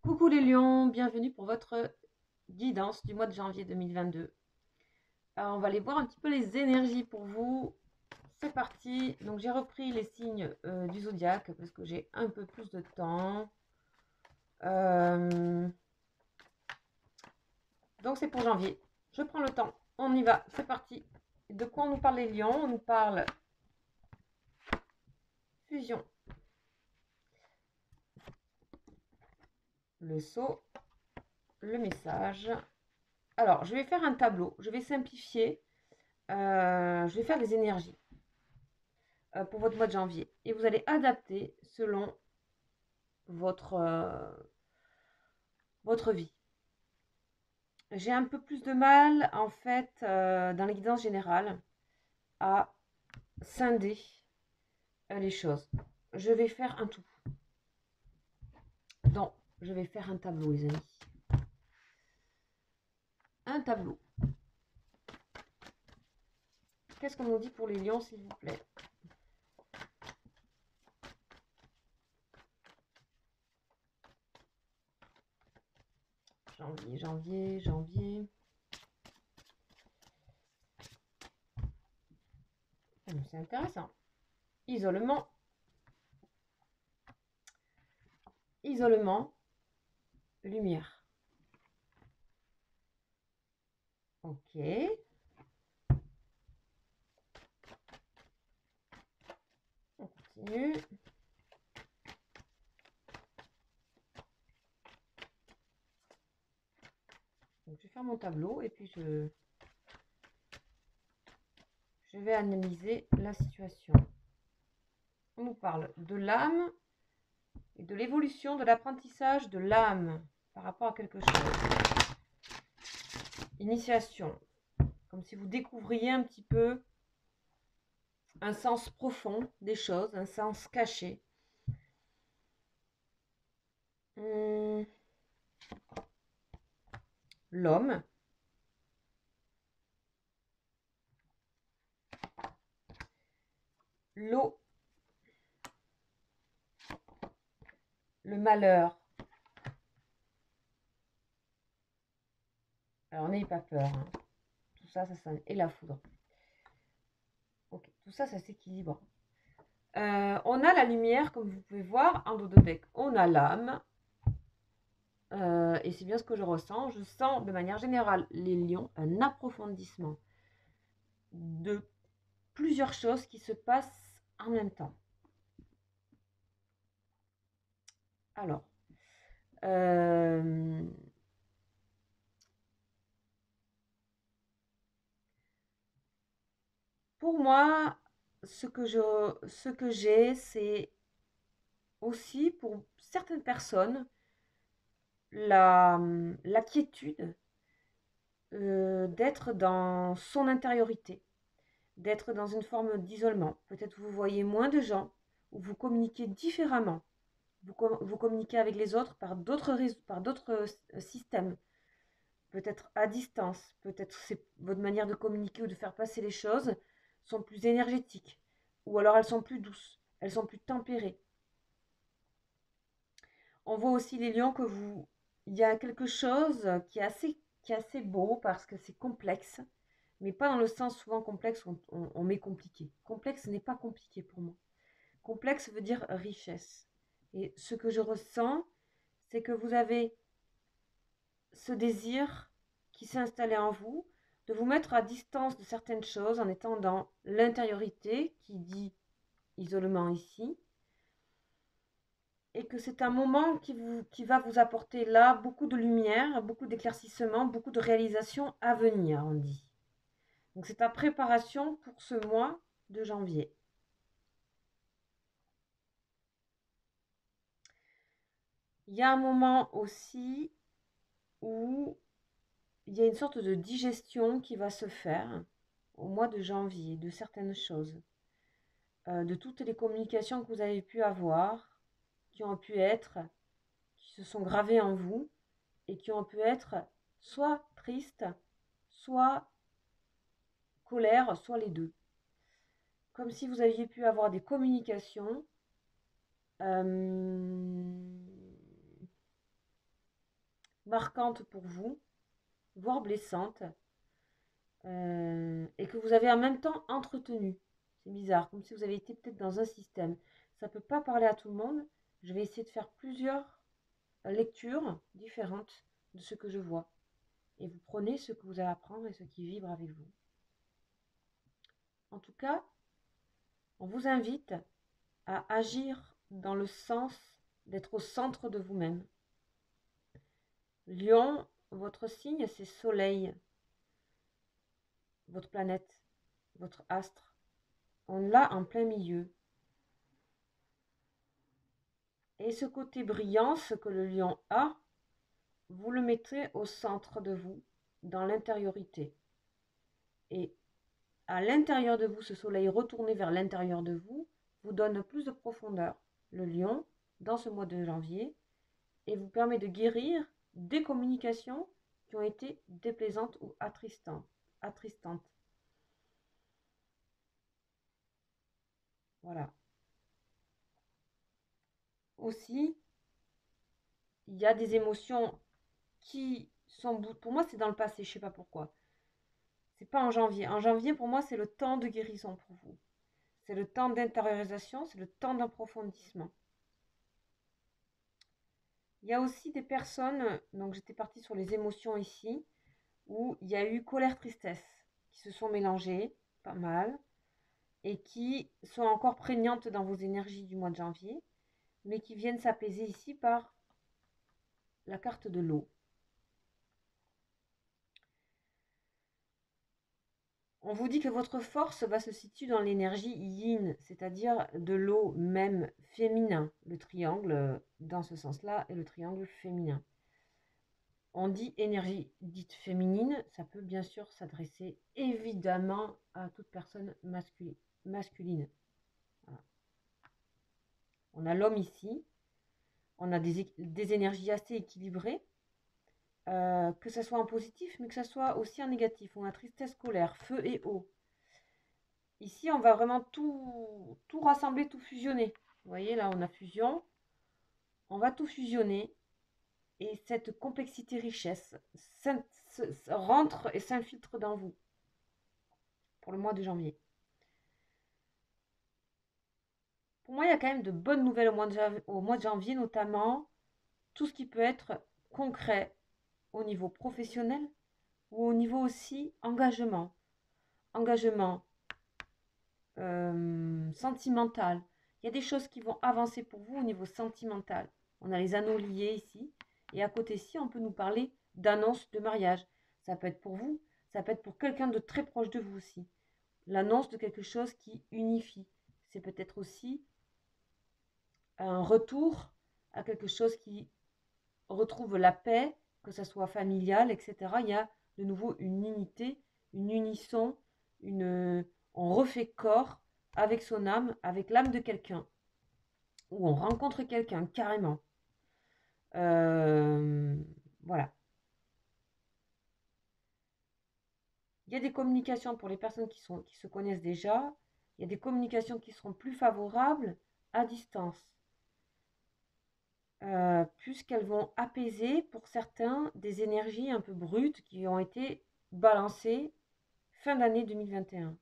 Coucou les lions, bienvenue pour votre guidance du mois de janvier 2022. Alors on va aller voir un petit peu les énergies pour vous. C'est parti. Donc j'ai repris les signes du zodiaque parce que j'ai un peu plus de temps. Donc c'est pour janvier. Je prends le temps. On y va. C'est parti. De quoi on nous parle les lions? On nous parle fusion. Le sceau. Le message. Alors je vais faire un tableau. Je vais simplifier. Je vais faire des énergies pour votre mois de janvier. Et vous allez adapter selon votre vie. J'ai un peu plus de mal, en fait, dans les guidances générales, à scinder les choses. Je vais faire un tout. Donc, je vais faire un tableau, les amis. Un tableau. Qu'est-ce qu'on nous dit pour les lions, s'il vous plaît? Janvier, janvier, janvier. C'est intéressant. Isolement. Isolement. Lumière. Ok. On continue. Donc, je vais faire mon tableau et puis je vais analyser la situation. On nous parle de l'âme et de l'évolution de l'apprentissage de l'âme par rapport à quelque chose. Initiation, comme si vous découvriez un petit peu un sens profond des choses, un sens caché. L'homme. L'eau. Le malheur. Alors n'ayez pas peur, hein. Tout ça, et la foudre. Ok, tout ça, ça s'équilibre. On a la lumière, comme vous pouvez voir, en dos de bec. On a l'âme. Et c'est bien ce que je ressens. Je sens de manière générale, les lions, un approfondissement de plusieurs choses qui se passent en même temps. Alors, pour moi, ce que j'ai, c'est aussi pour certaines personnes la quiétude d'être dans son intériorité, d'être dans une forme d'isolement. Peut-être vous voyez moins de gens, ou vous communiquez différemment. Vous communiquez avec les autres par d'autres systèmes, peut-être à distance, peut-être c'est votre manière de communiquer ou de faire passer les choses sont plus énergétiques, ou alors elles sont plus douces, elles sont plus tempérées. On voit aussi les lions que il y a quelque chose qui est assez beau parce que c'est complexe, mais pas dans le sens souvent complexe où on met compliqué. Complexe n'est pas compliqué pour moi. Complexe veut dire richesse. Et ce que je ressens, c'est que vous avez ce désir qui s'est installé en vous de vous mettre à distance de certaines choses en étant dans l'intériorité qui dit isolement ici, et que c'est un moment qui va vous apporter là beaucoup de lumière, beaucoup d'éclaircissement, beaucoup de réalisations à venir, on dit. Donc c'est ta préparation pour ce mois de janvier. Il y a un moment aussi où il y a une sorte de digestion qui va se faire au mois de janvier de certaines choses, de toutes les communications que vous avez pu avoir, qui ont pu être, qui se sont gravées en vous et qui ont pu être soit tristes, soit colère, soit les deux. Comme si vous aviez pu avoir des communications marquante pour vous, voire blessante, et que vous avez en même temps entretenue. C'est bizarre, comme si vous avez été peut-être dans un système. Ça ne peut pas parler à tout le monde. Je vais essayer de faire plusieurs lectures différentes de ce que je vois. Et vous prenez ce que vous allez apprendre et ce qui vibre avec vous. En tout cas, on vous invite à agir dans le sens d'être au centre de vous-même. Lion, votre signe, c'est Soleil, votre planète, votre astre. On l'a en plein milieu. Et ce côté brillant, ce que le lion a, vous le mettrez au centre de vous, dans l'intériorité. Et à l'intérieur de vous, ce soleil retourné vers l'intérieur de vous, vous donne plus de profondeur. Le lion, dans ce mois de janvier, et vous permet de guérir des communications qui ont été déplaisantes ou attristantes. Voilà. Aussi, il y a des émotions qui sont... Pour moi, c'est dans le passé, je ne sais pas pourquoi. C'est pas en janvier. En janvier, pour moi, c'est le temps de guérison pour vous. C'est le temps d'intériorisation, c'est le temps d'approfondissement. Il y a aussi des personnes, donc j'étais partie sur les émotions ici, où il y a eu colère-tristesse qui se sont mélangées, pas mal, et qui sont encore prégnantes dans vos énergies du mois de janvier, mais qui viennent s'apaiser ici par la carte de l'eau. On vous dit que votre force va se situer dans l'énergie yin, c'est-à-dire de l'eau même féminin. Le triangle, dans ce sens-là, est le triangle féminin. On dit énergie dite féminine, ça peut bien sûr s'adresser évidemment à toute personne masculine. Voilà. On a l'homme ici, on a des énergies assez équilibrées, que ce soit en positif, mais que ce soit aussi en négatif. On a tristesse, colère, feu et eau. Ici, on va vraiment tout rassembler, tout fusionner. Vous voyez, là, on a fusion. On va tout fusionner. Et cette complexité-richesse rentre et s'infiltre dans vous pour le mois de janvier. Pour moi, il y a quand même de bonnes nouvelles au mois de janvier, notamment tout ce qui peut être concret au niveau professionnel ou au niveau aussi engagement. Engagement sentimental. Il y a des choses qui vont avancer pour vous au niveau sentimental. On a les anneaux liés ici. Et à côté-ci, on peut nous parler d'annonce de mariage. Ça peut être pour vous, ça peut être pour quelqu'un de très proche de vous aussi. L'annonce de quelque chose qui unifie. C'est peut-être aussi un retour à quelque chose qui retrouve la paix, que ce soit familial, etc. Il y a de nouveau une unité, une unisson, on refait corps avec son âme, avec l'âme de quelqu'un, ou on rencontre quelqu'un carrément. Voilà. Il y a des communications pour les personnes qui se connaissent déjà. Il y a des communications qui seront plus favorables à distance. Puisqu'elles vont apaiser pour certains des énergies un peu brutes qui ont été balancées fin d'année 2021.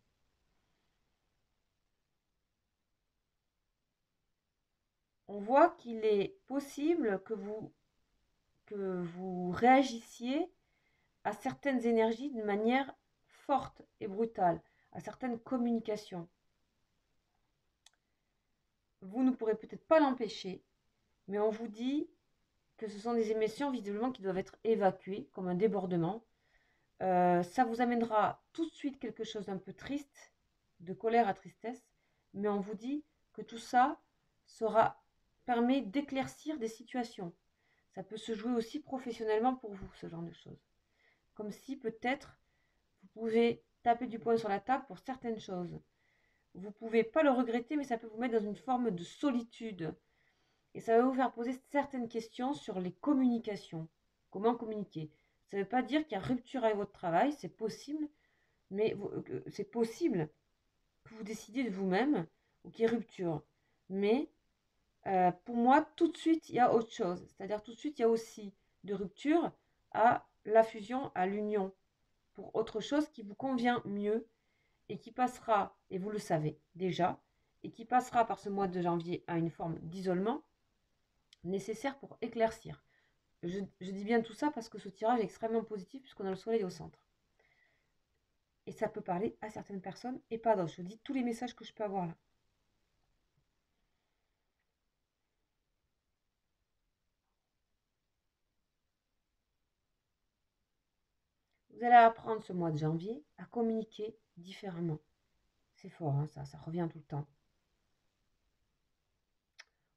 On voit qu'il est possible que vous réagissiez à certaines énergies de manière forte et brutale, à certaines communications. Vous ne pourrez peut-être pas l'empêcher, mais on vous dit que ce sont des émotions visiblement qui doivent être évacuées, comme un débordement. Ça vous amènera tout de suite quelque chose d'un peu triste, de colère à tristesse, mais on vous dit que tout ça permet d'éclaircir des situations. Ça peut se jouer aussi professionnellement pour vous, ce genre de choses. Comme si peut-être vous pouvez taper du poing sur la table pour certaines choses. Vous ne pouvez pas le regretter, mais ça peut vous mettre dans une forme de solitude. Et ça va vous faire poser certaines questions sur les communications. Comment communiquer? Ça ne veut pas dire qu'il y a rupture avec votre travail, c'est possible, mais c'est possible que vous décidiez de vous-même ou qu'il y ait rupture. Mais pour moi, tout de suite, il y a autre chose. C'est-à-dire tout de suite, il y a aussi de rupture à la fusion, à l'union, pour autre chose qui vous convient mieux et qui passera, et vous le savez déjà, et qui passera par ce mois de janvier à une forme d'isolement nécessaire pour éclaircir. Je dis bien tout ça parce que ce tirage est extrêmement positif puisqu'on a le soleil au centre. Et ça peut parler à certaines personnes et pas d'autres. Je dis tous les messages que je peux avoir là. Vous allez apprendre ce mois de janvier à communiquer différemment. C'est fort, hein, ça revient tout le temps.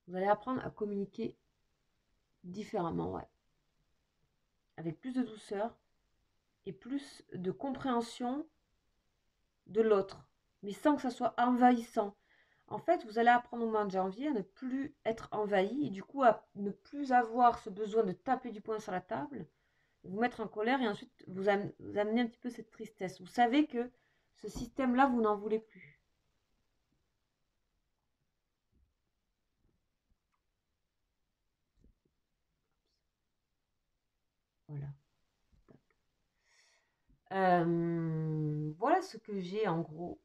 Vous allez apprendre à communiquer différemment, ouais. Avec plus de douceur et plus de compréhension de l'autre, mais sans que ça soit envahissant. En fait, vous allez apprendre au mois de janvier à ne plus être envahi et du coup à ne plus avoir ce besoin de taper du poing sur la table, vous mettre en colère et ensuite vous amener un petit peu cette tristesse. Vous savez que ce système-là, vous n'en voulez plus. Voilà. Voilà ce que j'ai en gros.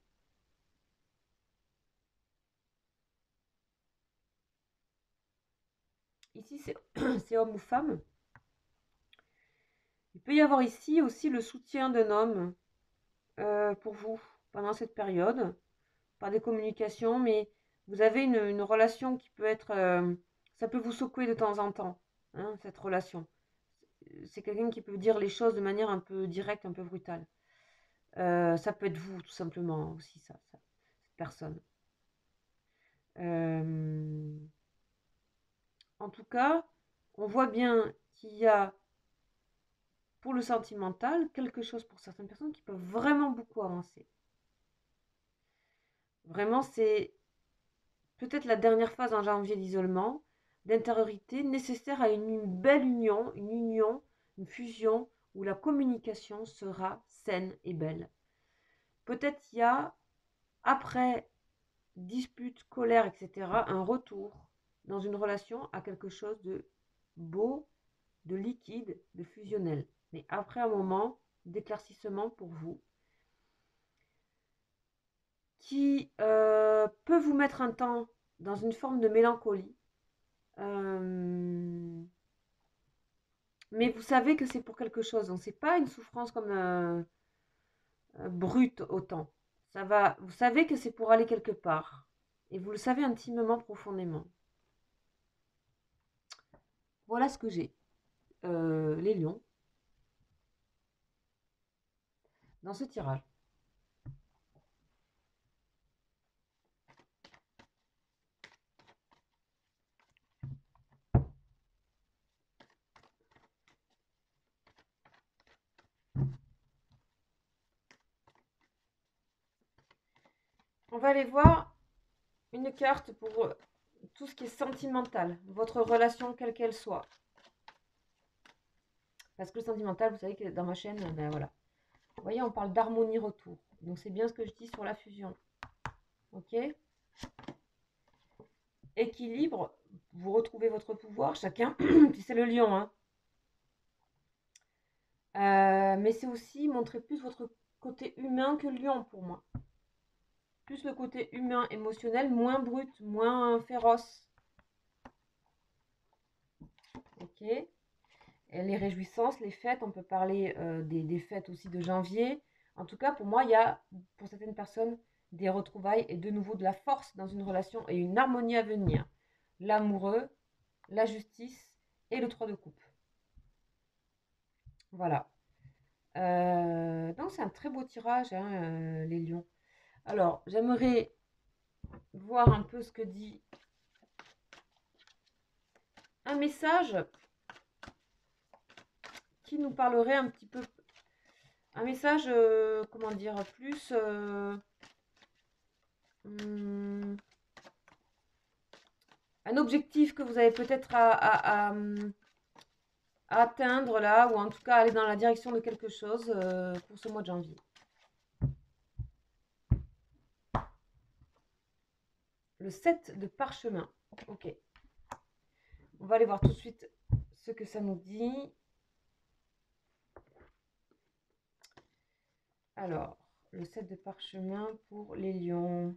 Ici, c'est homme ou femme. Il peut y avoir ici aussi le soutien d'un homme pour vous pendant cette période, par des communications, mais vous avez une relation qui peut être... ça peut vous secouer de temps en temps, hein, cette relation. C'est quelqu'un qui peut dire les choses de manière un peu directe, un peu brutale. Ça peut être vous, tout simplement, aussi, cette personne. En tout cas, on voit bien qu'il y a, pour le sentimental, quelque chose pour certaines personnes qui peuvent vraiment beaucoup avancer. Vraiment, c'est peut-être la dernière phase en janvier d'isolement, d'intériorité nécessaire à une belle union, une fusion où la communication sera saine et belle. Peut-être il y a, après dispute, colère, etc., un retour dans une relation à quelque chose de beau, de liquide, de fusionnel. Mais après un moment d'éclaircissement pour vous, qui peut vous mettre un temps dans une forme de mélancolie. Mais vous savez que c'est pour quelque chose. Donc c'est pas une souffrance comme brute autant. Ça va. Vous savez que c'est pour aller quelque part. Et vous le savez intimement, profondément. Voilà ce que j'ai. Les lions. Dans ce tirage. On va aller voir une carte pour tout ce qui est sentimental. Votre relation, quelle qu'elle soit. Parce que le sentimental, vous savez que dans ma chaîne, ben voilà. Vous voyez, on parle d'harmonie retour. Donc c'est bien ce que je dis sur la fusion. Ok? Équilibre, vous retrouvez votre pouvoir, chacun. Puis c'est le lion, hein. Mais c'est aussi montrer plus votre côté humain que le lion pour moi. Plus le côté humain, émotionnel, moins brut, moins féroce. Ok? Et les réjouissances, les fêtes, on peut parler des fêtes aussi de janvier. En tout cas, pour moi, il y a, pour certaines personnes, des retrouvailles et de nouveau de la force dans une relation et une harmonie à venir. L'amoureux, la justice et le 3 de coupe. Voilà. Donc c'est un très beau tirage, hein, les lions. Alors, j'aimerais voir un peu ce que dit un message qui nous parlerait un petit peu. Un message, comment dire, plus... un objectif que vous avez peut-être à atteindre là, ou en tout cas aller dans la direction de quelque chose pour ce mois de janvier. Le 7 de parchemin. Ok. On va aller voir tout de suite ce que ça nous dit. Alors, le set de parchemin pour les lions.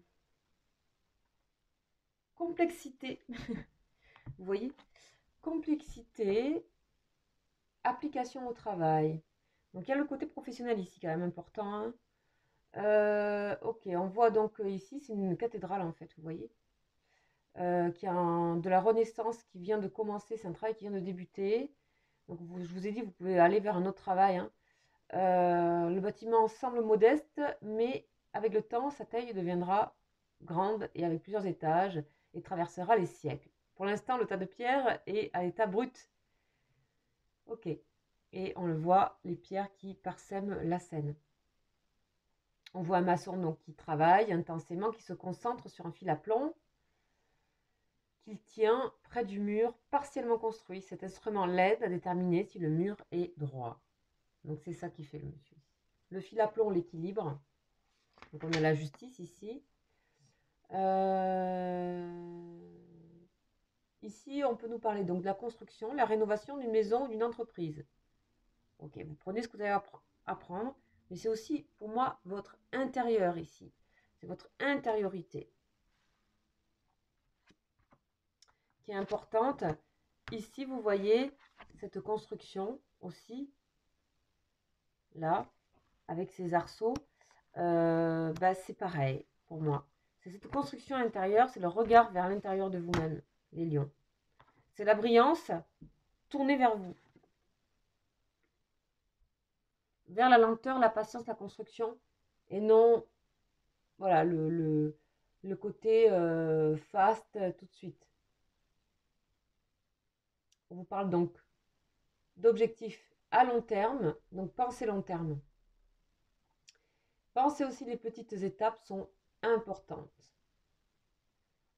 Complexité. Vous voyez? Complexité, application au travail. Donc, il y a le côté professionnel ici, quand même important. Hein. Ok, on voit donc ici, c'est une cathédrale, en fait, vous voyez? Qui a de la Renaissance qui vient de commencer, c'est un travail qui vient de débuter. Donc, je vous ai dit, vous pouvez aller vers un autre travail. Hein. Le bâtiment semble modeste, mais avec le temps, sa taille deviendra grande et avec plusieurs étages et traversera les siècles. Pour l'instant, le tas de pierres est à l'état brut. Ok. Et on le voit, les pierres qui parsèment la scène. On voit un maçon donc, qui travaille intensément, qui se concentre sur un fil à plomb qu'il tient près du mur partiellement construit. Cet instrument l'aide à déterminer si le mur est droit. Donc c'est ça qui fait le monsieur. Le fil à plomb l'équilibre. Donc on a la justice ici. Ici, on peut nous parler donc de la construction, la rénovation d'une maison ou d'une entreprise. Ok, vous prenez ce que vous allez apprendre, mais c'est aussi pour moi votre intérieur ici. C'est votre intériorité qui est importante. Ici, vous voyez cette construction aussi, là, avec ces arceaux. C'est pareil pour moi. C'est cette construction intérieure, c'est le regard vers l'intérieur de vous-même, les lions. C'est la brillance tournée vers vous. Vers la lenteur, la patience, la construction, et non, voilà, le côté fast tout de suite. On vous parle donc d'objectifs à long terme, donc pensez long terme. Pensez aussi les petites étapes sont importantes.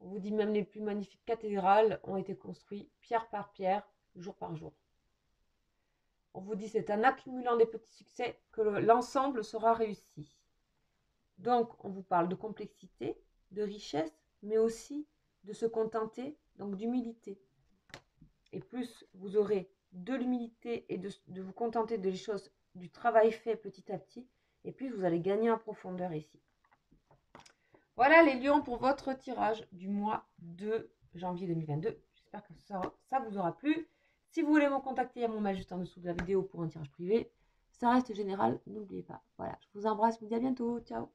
On vous dit même les plus magnifiques cathédrales ont été construites pierre par pierre, jour par jour. On vous dit c'est en accumulant des petits succès que l'ensemble sera réussi. Donc on vous parle de complexité, de richesse, mais aussi de se contenter, donc d'humilité. Et plus vous aurez de l'humilité et de vous contenter des choses, du travail fait petit à petit, et plus vous allez gagner en profondeur ici. Voilà les lions pour votre tirage du mois de janvier 2022. J'espère que ça vous aura plu. Si vous voulez me contacter, il y a mon mail juste en dessous de la vidéo pour un tirage privé. Ça reste général, n'oubliez pas. Voilà, je vous embrasse, je vous dis à bientôt. Ciao.